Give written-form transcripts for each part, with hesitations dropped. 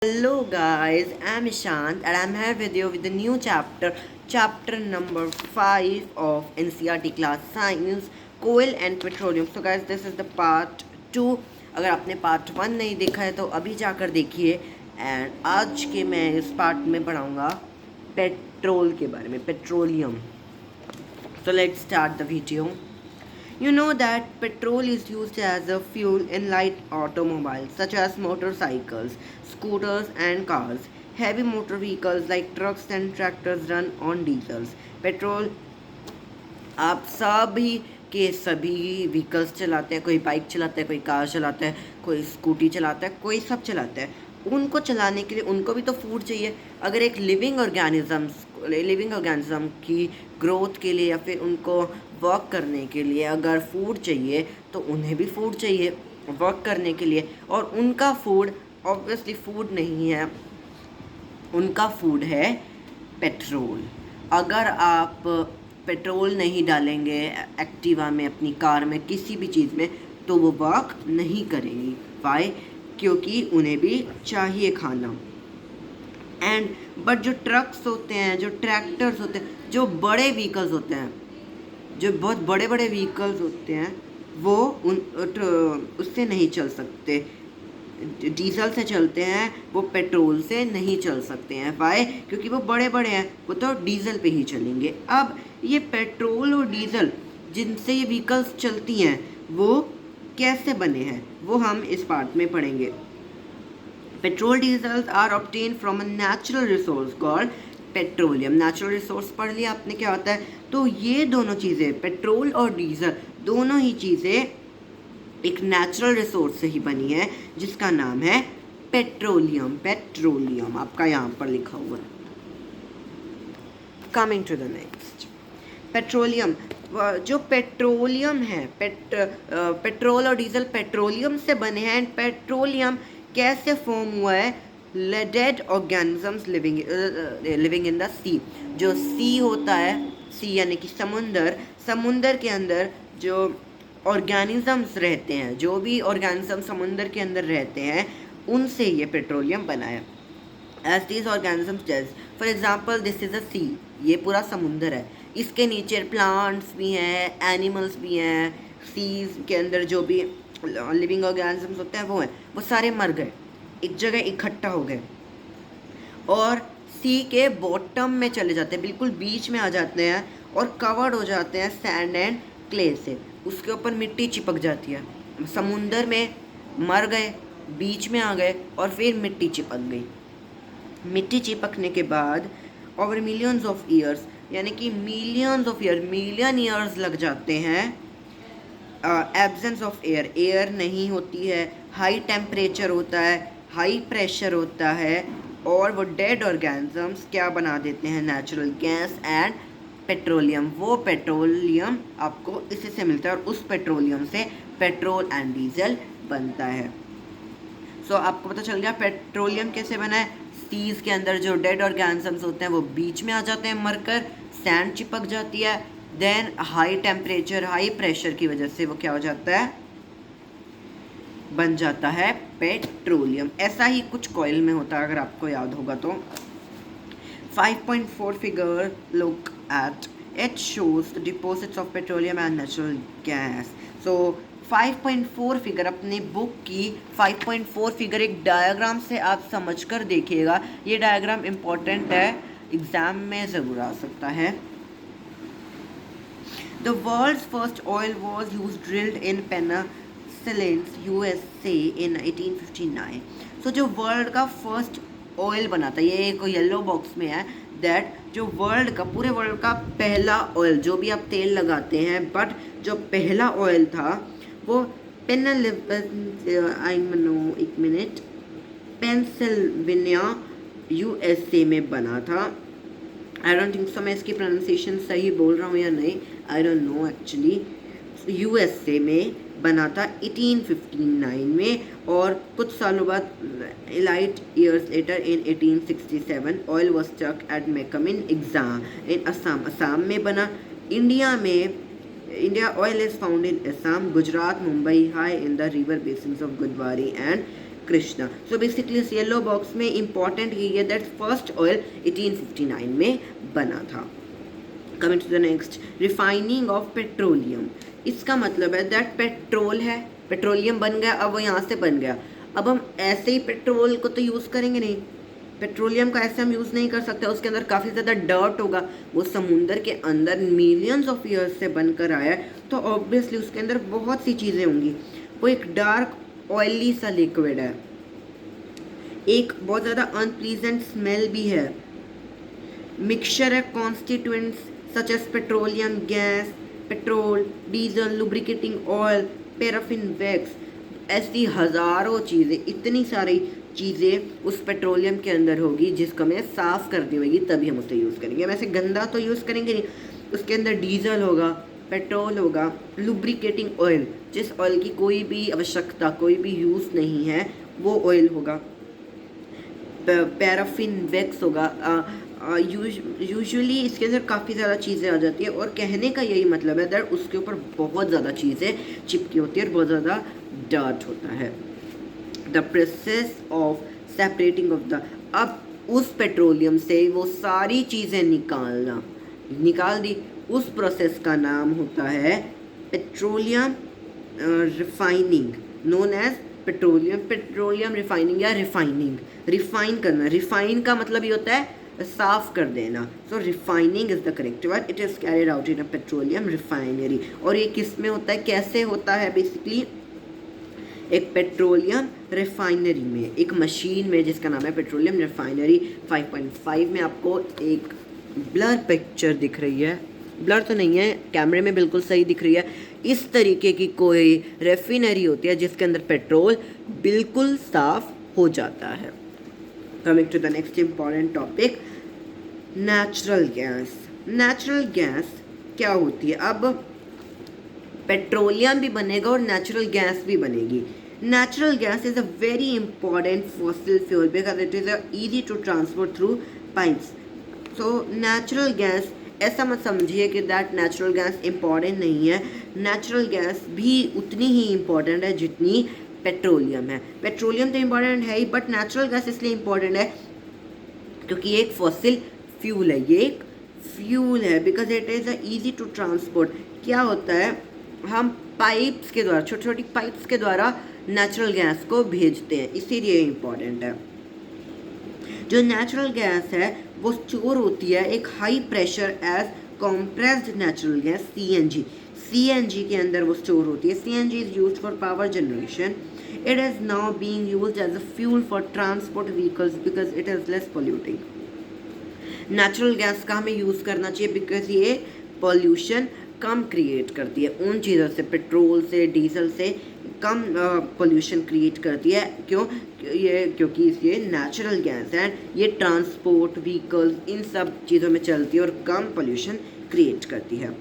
Hello guys, I'm Ishant and I'm here with you with the new chapter number 5 of NCERT class science, coal and petroleum. So guys, this is the part 2. अगर आपने part 1 नहीं देखा है तो अभी जाकर देखिए and आज के मैं इस पार्ट में पढ़ाऊँगा पेट्रोल के बारे में, petroleum. So let's start the video. You know that petrol is used as a fuel in light automobiles such as motorcycles, scooters and cars. Heavy motor vehicles like trucks and tractors run on diesels. Petrol आप सभी के सभी vehicles चलाते हैं. कोई bike चलाता है, कोई कार चलाता है, कोई स्कूटी चलाता है, कोई सब चलाता है. उनको चलाने के लिए उनको भी तो फूड चाहिए. अगर एक लिविंग ऑर्गेनिज्म की ग्रोथ के लिए या फिर उनको वर्क करने के लिए अगर फूड चाहिए तो उन्हें भी फूड चाहिए वर्क करने के लिए. और उनका फूड ऑब्वियसली फूड नहीं है, उनका फूड है पेट्रोल. अगर आप पेट्रोल नहीं डालेंगे एक्टिवा में, अपनी कार में, किसी भी चीज़ में, तो वो वर्क नहीं करेंगी. वाई? क्योंकि उन्हें भी चाहिए खाना. एंड बट जो ट्रक्स होते हैं, जो ट्रैक्टर्स होते हैं, जो बड़े व्हीकल्स होते हैं, जो बहुत बड़े बड़े व्हीकल्स होते हैं, वो उससे नहीं चल सकते. डीजल से चलते हैं, वो पेट्रोल से नहीं चल सकते हैं. वाई? क्योंकि वो बड़े बड़े हैं, वो तो डीजल पे ही चलेंगे. अब ये पेट्रोल और डीजल जिनसे ये व्हीकल्स चलती हैं वो कैसे बने हैं वो हम इस पार्ट में पढ़ेंगे. Petrol diesels are obtain from a natural resource called petroleum. Natural resource पढ़ लिया आपने क्या होता है. तो ये दोनों चीज़ें, पेट्रोल और डीजल, दोनों ही चीज़ें एक नेचुरल रिसोर्स से ही बनी है जिसका नाम है पेट्रोलियम. पेट्रोलियम आपका यहाँ पर लिखा हुआ है. Coming to the next, petroleum. जो पेट्रोलियम है, पेट्रोल और डीजल पेट्रोलियम से बने हैं. एंड पेट्रोलियम कैसे फॉर्म हुआ है? Dead organisms living in the sea. जो सी होता है, सी यानी कि समुंदर के अंदर जो ऑर्गेनिजम्स रहते हैं, जो भी ऑर्गेनिज्म समुंदर के अंदर रहते हैं, उनसे ये पेट्रोलियम बना है. As these organisms, for example this is a sea. ये पूरा समुंदर है, इसके नीचे प्लांट्स भी हैं, एनिमल्स भी हैं. सीज के अंदर जो भी लिविंग ऑर्गेनिजम्स होते हैं वो सारे मर गए, एक जगह इकट्ठा हो गए और सी के बॉटम में चले जाते हैं, बिल्कुल बीच में आ जाते हैं और कवर्ड हो जाते हैं सैंड एंड क्ले से. उसके ऊपर मिट्टी चिपक जाती है. समुंदर में मर गए, बीच में आ गए और फिर मिट्टी चिपक गई. मिट्टी चिपकने के बाद ओवर मिलियंस ऑफ ईयर्स, यानी कि मिलियन ईयर्स लग जाते हैं. एब्सेंस ऑफ एयर नहीं होती है, हाई टेम्परेचर होता है, हाई प्रेशर होता है और वो डेड ऑर्गेनिजम्स क्या बना देते हैं? Natural gas and petroleum. वो पेट्रोलियम आपको इसी से मिलता है और उस पेट्रोलियम से पेट्रोल एंड डीजल बनता है. सो आपको पता चल गया पेट्रोलियम कैसे बना है. सीज के अंदर जो डेड ऑर्गेनिजम्स होते हैं वो बीच में आ जाते हैं मरकर, सैंड चिपक जाती है. Then high temperature, high pressure की वजह से वो क्या हो जाता है? बन जाता है पेट्रोलियम. ऐसा ही कुछ कॉइल में होता है, अगर आपको याद होगा तो. 5.4 figure look at it shows the deposits of petroleum and natural gas. So 5.4 figure, अपनी बुक की 5.4 फिगर एक डायग्राम से आप समझ कर देखिएगा. ये डायग्राम इम्पोर्टेंट है, एग्जाम में ज़रूर आ सकता है. The world's first oil was used drilled in Penicillins, USA in 1859. So जो वर्ल्ड का फर्स्ट ऑयल बना था, ये एक येलो बॉक्स में है, दैट जो वर्ल्ड का, पूरे वर्ल्ड का पहला ऑयल, जो भी आप तेल लगाते हैं, बट जो पहला ऑयल था वो पेंसिल्वेनिया USA में बना था. आई डोंट थिंक सो मैं इसकी प्रोनाउंसिएशन सही बोल रहा हूँ या नहीं, I don't know actually. USA में बना था 1859 में और कुछ सालों बाद, 8 years later in 1867 oil was struck at Mecum in Assam में बना. India oil is found in Assam, Gujarat, Mumbai, high in the river basins of Godavari and Krishna. So basically इस येलो बॉक्स में इंपॉर्टेंट यही है that first oil 1859 में बना था। Coming to the next, refining of petroleum. इसका मतलब है दैट पेट्रोल है, पेट्रोलियम बन गया, अब वो यहाँ से बन गया। अब हम ऐसे ही पेट्रोल को तो यूज़ करेंगे नहीं, पेट्रोलियम का ऐसे हम यूज़ नहीं कर सकते, उसके अंदर काफ़ी ज़्यादा डर्ट होगा, वो समुंदर के अंदर मिलियंस ऑफ ईयर्स से बनकर आया है, तो ऑब्वियसली उसके अंदर बहुत सी चीज़ें होंगी। वो एक डार्क ऑयली सा लिक्विड है, एक बहुत ज़्यादा अनप्लीजेंट स्मेल भी है, मिक्सचर है constituents such as petroleum gas, petrol, diesel, lubricating oil, paraffin wax, ऐसी हज़ारों चीज़ें, इतनी सारी चीज़ें उस पेट्रोलियम के अंदर होगी जिसको हमें साफ़ करनी होगी, तभी हम उसे यूज़ करेंगे। वैसे गंदा तो यूज़ करेंगे नहीं। उसके अंदर डीजल होगा, पेट्रोल होगा, लुब्रिकेटिंग ऑयल, जिस ऑयल की कोई भी आवश्यकता, कोई भी यूज़ नहीं है, वो ऑयल होगा, पैराफिन वैक्स होगा। यूजुअली इसके अंदर काफ़ी ज़्यादा चीज़ें आ जाती है, और कहने का यही मतलब है दैट उसके ऊपर बहुत ज़्यादा चीज़ें चिपकी होती है और बहुत ज़्यादा डर्ट होता है। The process of separating of the, अब उस पेट्रोलियम से वो सारी चीज़ें निकाल दी, उस प्रोसेस का नाम होता है petroleum refining, known as petroleum refining या रिफाइन करना। रिफाइन का मतलब ये होता है साफ कर देना। So refining is the correct word, it is carried out in a petroleum refinery. और ये किस में होता है, कैसे होता है, बेसिकली एक पेट्रोलियम रिफाइनरी में, एक मशीन में जिसका नाम है पेट्रोलियम रिफाइनरी। 5.5 में आपको एक ब्लर पिक्चर दिख रही है, ब्लर तो नहीं है, कैमरे में बिल्कुल सही दिख रही है। इस तरीके की कोई रेफिनरी होती है जिसके अंदर पेट्रोल बिल्कुल साफ हो जाता है। Coming to the next important topic, natural gas. Natural gas क्या होती है, अब पेट्रोलियम भी बनेगा और नेचुरल गैस भी बनेगी। Natural gas is a very important fossil fuel because it is easy to transport through pipes. So natural gas, ऐसा मत समझिए कि दैट नेचुरल गैस इम्पॉर्टेंट नहीं है, नेचुरल गैस भी उतनी ही इम्पॉर्टेंट है जितनी पेट्रोलियम है। पेट्रोलियम तो इम्पॉर्टेंट है ही, बट नेचुरल गैस इसलिए इम्पॉर्टेंट है क्योंकि ये एक फॉसिल फ्यूल है, ये एक फ्यूल है because it is easy to transport. क्या होता है, हम पाइप्स के द्वारा, छोटी छोटी पाइप्स के द्वारा नेचुरल गैस को भेजते हैं, इसीलिए इम्पॉर्टेंट है। जो नेचुरल गैस है वो स्टोर होती है एक high pressure as compressed natural gas CNG के अंदर वो स्टोर होती है। CNG is used for power generation. It is now being used as a fuel for transport vehicles because it is less polluting. Natural gas का हमें use करना चाहिए because ये पॉल्यूशन कम क्रिएट करती है, उन चीज़ों से, पेट्रोल से, डीजल से कम पोल्यूशन क्रिएट करती है। क्योंकि ये नेचुरल गैस है, ये ट्रांसपोर्ट व्हीकल्स इन सब चीज़ों में चलती है और कम पोल्यूशन क्रिएट करती है।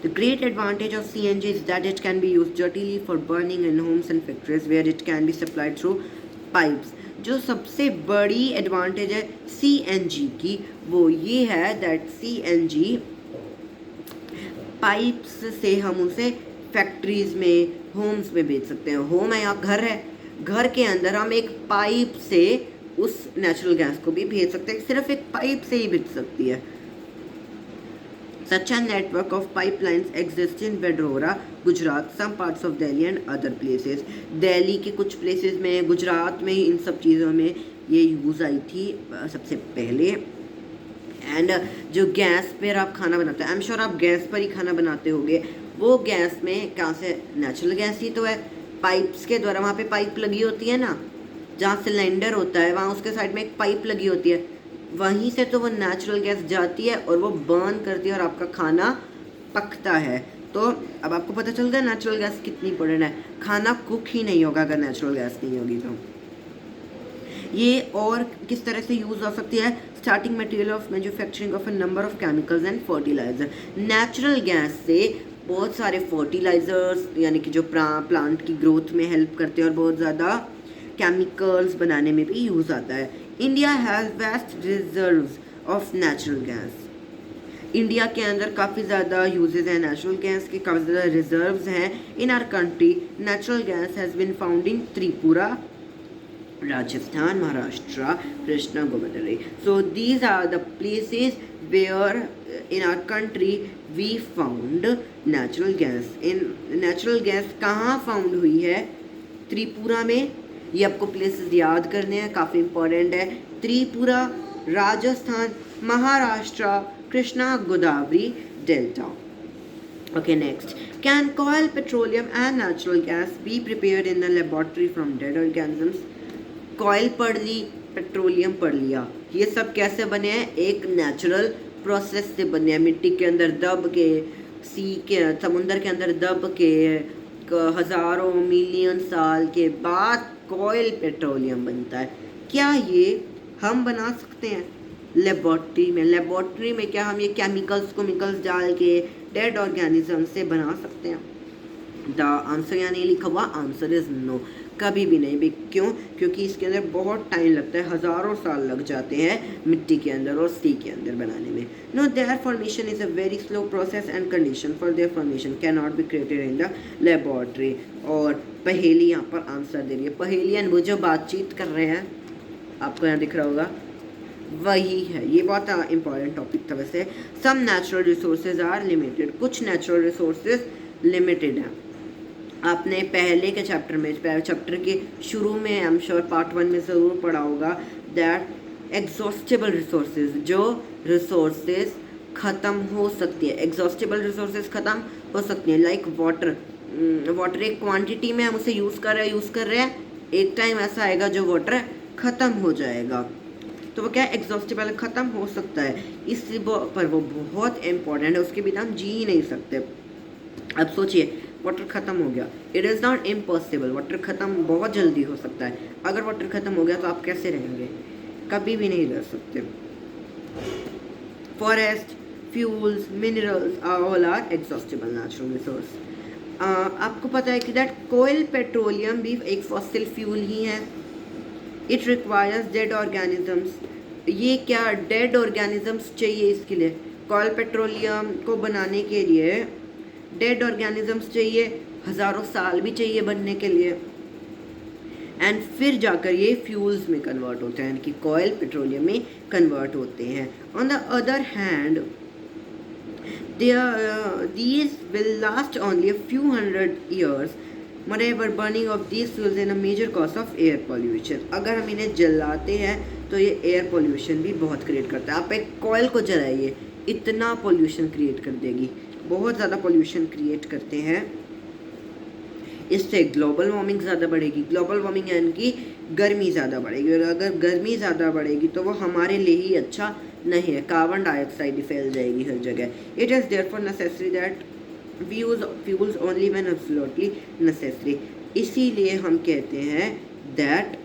The great advantage of CNG is that it can be used dirtily for burning in homes and factories where it can be supplied through pipes. जो सबसे बड़ी एडवांटेज है CNG की वो ये है दैट CNG पाइप्स से हम उसे फैक्ट्रीज में, होम्स में भेज सकते हैं। होम है या घर है, घर के अंदर हम एक पाइप से उस नेचुरल गैस को भी भेज सकते हैं, सिर्फ एक पाइप से ही भेज सकती है। Such a network of pipelines exists in Vadodara, Gujarat, some parts of Delhi and other places. Delhi के कुछ प्लेसेस में, गुजरात में इन सब चीज़ों में ये यूज़ आई थी सबसे पहले। एंड जो गैस पर आप खाना बनाते हैं, आई एम श्योर आप गैस पर ही खाना बनाते होंगे, वो गैस में कहाँ से, नेचुरल गैस ही तो है, पाइप्स के द्वारा। वहाँ पे पाइप लगी होती है ना, जहाँ सिलेंडर होता है वहाँ उसके साइड में एक पाइप लगी होती है, वहीं से तो वो नेचुरल गैस जाती है और वो बर्न करती है और आपका खाना पकता है। तो अब आपको पता चल गया नेचुरल गैस कितनी इंपॉर्टेंट है। खाना कुक ही नहीं होगा अगर नेचुरल गैस नहीं होगी तो। ये और किस तरह से यूज़ हो सकती है, starting material of manufacturing of a number of chemicals and fertiliser. Natural gas से बहुत सारे फर्टिलाइजर्स यानी कि जो प्लांट की ग्रोथ में हेल्प करते हैं और बहुत ज़्यादा केमिकल्स बनाने में भी यूज़ आता है। India has vast reserves of natural gas. India के अंदर काफ़ी ज़्यादा यूजेज हैं नेचुरल गैस के, काफ़ी ज़्यादा रिजर्व्स हैं इन our country. Natural gas has been found in Tripura, Rajasthan, Maharashtra, Krishna Godavari. So these are the places where in our country we found natural gas. In natural gas कहाँ found हुई है? त्रिपुरा में. ये आपको प्लेसेस याद करने हैं, काफ़ी इंपॉर्टेंट है. Tripura, Rajasthan, Maharashtra, Krishna Godavari delta. Okay, next. Can coal, petroleum and natural gas be prepared in the laboratory from dead organisms? Coil पढ़ ली, पेट्रोलियम पढ़ लिया, ये सब कैसे बने हैं? एक नेचुरल प्रोसेस से बने हैं. मिट्टी के अंदर दब के, सी के समुंदर के अंदर दब के हज़ारों मिलियन साल के बाद कॉयल पेट्रोलियम बनता है. क्या ये हम बना सकते हैं लेबॉर्ट्री में? लेबॉर्ट्री में क्या हम ये केमिकल्स डाल के डेड ऑर्गेनिज्म से बना सकते हैं? द आंसर यहाँ नहीं लिखा हुआ, आंसर इज़ नो. कभी भी नहीं भी. क्यों? क्योंकि इसके अंदर बहुत टाइम लगता है, हज़ारों साल लग जाते हैं मिट्टी के अंदर और सी के अंदर बनाने में. No, their formation is a very slow process and condition for their formation can not be created in the laboratory. और पहेली यहाँ पर आंसर दे रही है. पहेलियन वो जो बातचीत कर रहे हैं, आपको यहाँ दिख रहा होगा, वही है. ये बहुत इंपॉर्टेंट टॉपिक था वैसे. Some natural resources are limited. कुछ नेचुरल रिसोर्सेज लिमिटेड हैं. आपने पहले के चैप्टर के शुरू में, आई एम श्योर पार्ट 1 में ज़रूर पढ़ा होगा दैट एग्जॉस्टेबल रिसोर्सेज, जो रिसोर्सेज ख़त्म हो सकती है, एग्जॉस्टेबल रिसोर्सेज ख़त्म हो सकती हैं. Like water. वाटर एक क्वांटिटी में हम उसे यूज़ कर रहे हैं, एक टाइम ऐसा आएगा जो वाटर ख़त्म हो जाएगा. तो वो क्या है? एग्जॉस्टेबल, ख़त्म हो सकता है. इस पर वो बहुत इंपॉर्टेंट है, उसके बिना हम जी ही नहीं सकते. अब सोचिए, वाटर ख़त्म हो गया, it is not impossible. Water ख़त्म बहुत जल्दी हो सकता है. अगर वाटर ख़त्म हो गया तो आप कैसे रहेंगे? कभी भी नहीं रह सकते. Forest, fuels, minerals all are exhaustible natural resource. आपको पता है कि दैट कोयल पेट्रोलियम भी एक फॉसिल फ्यूल ही है. It requires dead organisms. ये क्या डेड ऑर्गेनिजम्स चाहिए इसके लिए? कोयल पेट्रोलियम को बनाने के लिए डेड ऑर्गेनिजम्स चाहिए, हज़ारों साल भी चाहिए बनने के लिए. एंड फिर जाकर ये फ्यूल्स में कन्वर्ट होते हैं, यानी कि कॉयल पेट्रोलियम में कन्वर्ट होते हैं. On the other hand these will last only a few hundred years. Moreover, burning of these fuels is a major cause of air pollution. अगर हम इन्हें जलाते हैं तो ये एयर पोल्यूशन भी बहुत क्रिएट करता है. आप एक कॉयल को जलाइए, इतना पोल्यूशन क्रिएट कर देगी, बहुत ज़्यादा पोल्यूशन क्रिएट करते हैं. इससे ग्लोबल वार्मिंग ज़्यादा बढ़ेगी. ग्लोबल वार्मिंग यानी कि गर्मी ज़्यादा बढ़ेगी, और अगर गर्मी ज़्यादा बढ़ेगी तो वो हमारे लिए ही अच्छा नहीं है. कार्बन डाइऑक्साइड ही फैल जाएगी हर जगह. It is therefore necessary that we use fuels only when absolutely necessary. इसीलिए हम कहते हैं दैट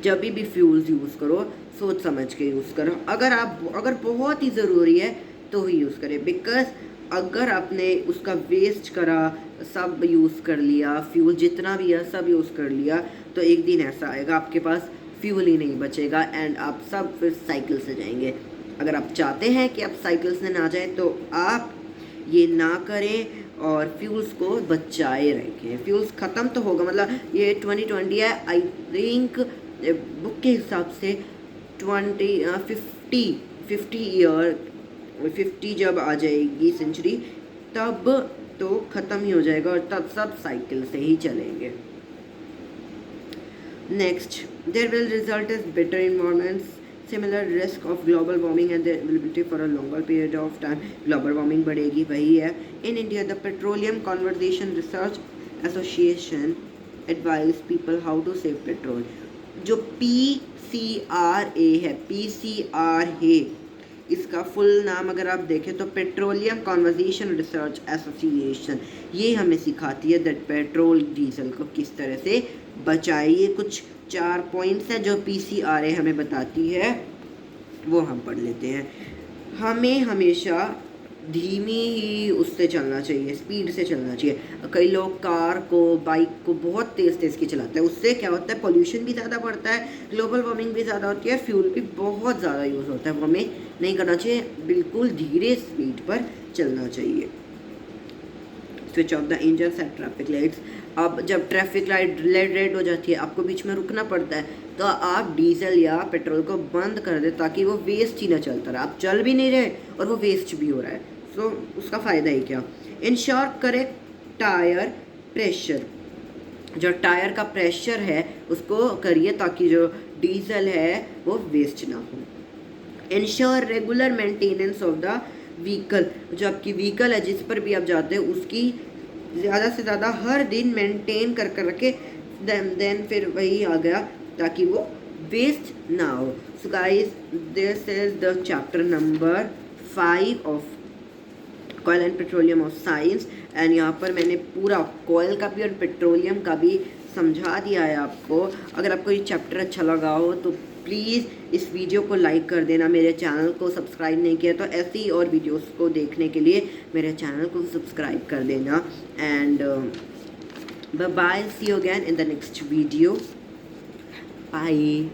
जब भी फ्यूल्स यूज़ करो सोच समझ के यूज़ करो. अगर बहुत ही ज़रूरी है तो ही यूज़ करें. बिकॉज अगर आपने उसका वेस्ट करा, सब यूज़ कर लिया, फ्यूल जितना भी है सब यूज़ कर लिया, तो एक दिन ऐसा आएगा आपके पास फ्यूल ही नहीं बचेगा एंड आप सब फिर साइकिल से जाएंगे. अगर आप चाहते हैं कि आप साइकिल से ना जाएं तो आप ये ना करें और फ्यूल्स को बचाए रखें. फ्यूल्स ख़त्म तो होगा, मतलब ये 2020 है, आई थिंक बुक के हिसाब से 50 जब आ जाएगी सेंचुरी तब तो ख़त्म ही हो जाएगा और तब सब साइकिल से ही चलेंगे. Next, there will result is better environments, similar risk of global warming and availability for a longer period of time. Global warming बढ़ेगी, वही है. In India the petroleum conversation research association advise people how to save petrol. जो PCRA है, PCR है, इसका full नाम अगर आप देखें तो पेट्रोलियम कन्वर्जेशन रिसर्च एसोसिएशन. ये हमें सिखाती है दैट पेट्रोल डीजल को किस तरह से बचाइए. कुछ 4 पॉइंट्स हैं जो PCRA हमें बताती है, वो हम पढ़ लेते हैं. हमें हमेशा धीमी ही उससे चलना चाहिए, स्पीड से चलना चाहिए। कई लोग कार को, बाइक को बहुत तेज़ तेज़ की चलाते हैं, उससे क्या होता है, पोल्यूशन भी ज़्यादा बढ़ता है, ग्लोबल वार्मिंग भी ज़्यादा होती है, फ्यूल भी बहुत ज़्यादा यूज़ होता है। वो हमें नहीं करना चाहिए, बिल्कुल धीरे स्पीड पर चलना चाहिए। Switch off the engine at traffic lights. अब जब ट्रैफिक लाइट रेड हो जाती है, आपको बीच में रुकना पड़ता है, तो आप डीजल या पेट्रोल को बंद कर दें ताकि वो वेस्ट ही ना चलता रहे। आप चल भी नहीं रहे और वो वेस्ट भी हो रहा है, सो उसका फ़ायदा ही क्या। Ensure correct tyre pressure. जो टायर का प्रेशर है उसको करिए ताकि जो डीजल है वो वेस्ट ना हो। Ensure regular maintenance of the vehicle. जो आपकी व्हीकल है, जिस पर भी आप जाते हैं, उसकी ज़्यादा से ज़्यादा हर दिन मेंटेन कर कर रखे, देन फिर वही आ गया ताकि वो वेस्ट ना हो। So guys, this is the chapter number 5 of coil and petroleum of science. And यहाँ पर मैंने पूरा कॉयल का भी और पेट्रोलियम का भी समझा दिया है आपको। अगर आपको ये चैप्टर अच्छा लगा हो तो प्लीज़ इस वीडियो को लाइक कर देना। मेरे चैनल को सब्सक्राइब नहीं किया तो ऐसी और वीडियोस को देखने के लिए मेरे चैनल को सब्सक्राइब कर देना। And bye, see you again in the next video, bye.